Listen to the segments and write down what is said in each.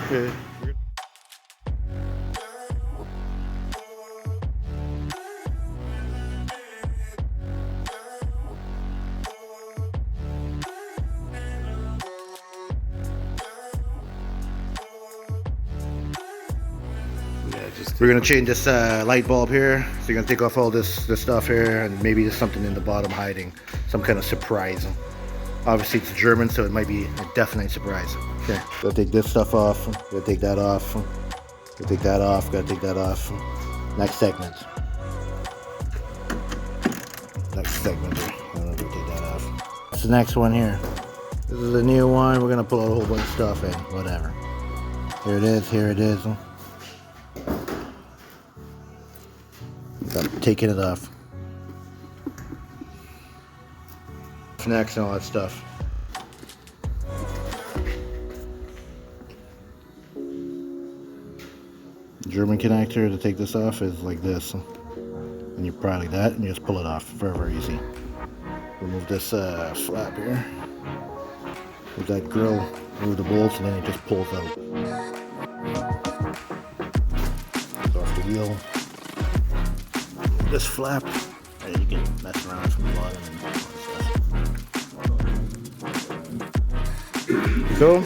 Okay. We're gonna change this light bulb here. So you're gonna take off all this stuff here, and maybe there's something in the bottom hiding, some kind of surprise. Obviously it's German, so it might be a definite surprise. Okay, gotta take this stuff off. Gotta take that off. Gotta take that off. Gotta take that off. Next segment. Next segment. I'm gonna take that off. That's the next one here. This is the new one. We're gonna pull out a whole bunch of stuff in. Whatever. Here it is. Here it is. Taking it off. Next and all that stuff. German connector to take this off is like this, and you pry like that, and you just pull it off. Very easy. Remove this flap here. With that grill, remove the bolts, and then it just pulls out. It's off the wheel. This flap, and you can mess around from the bottom and all this stuff. So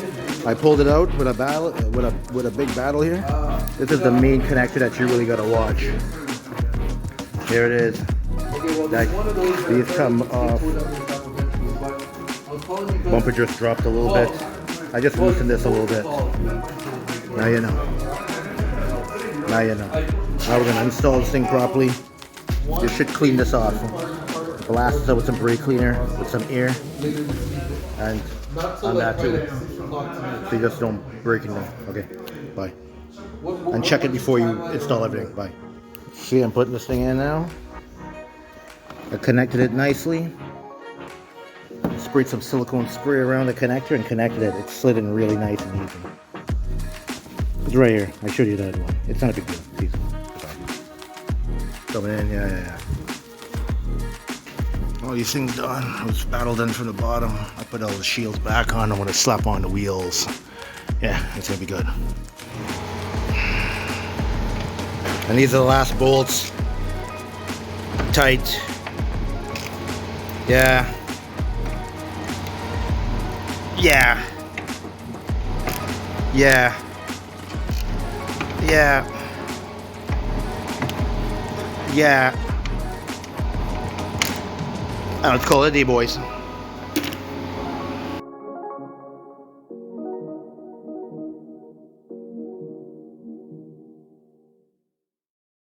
I pulled it out with a battle, with a big battle here. This is the main connector that you really gotta watch. Here it is. These come off. Bumper just dropped a little bit. I just loosened this a little bit. Now you know. Now you know. Now we're gonna install this thing properly. You should clean this off. Blast it out with some brake cleaner, with some air, and on that too. So you just don't break anything. Okay, bye. And check it before you install everything. Bye. See, I'm putting this thing in now. I connected it nicely. Sprayed some silicone spray around the connector and connected it. It slid in really nice and easy. It's right here. I showed you that one. It's not a big deal. It's easy. Coming in, yeah. All these things done. I was battled in from the bottom. I put all the shields back on. I want to slap on the wheels. Yeah, it's gonna be good. And these are the last bolts. Tight. Yeah. Yeah. Yeah. Yeah. Yeah. Let's call it a day, boys.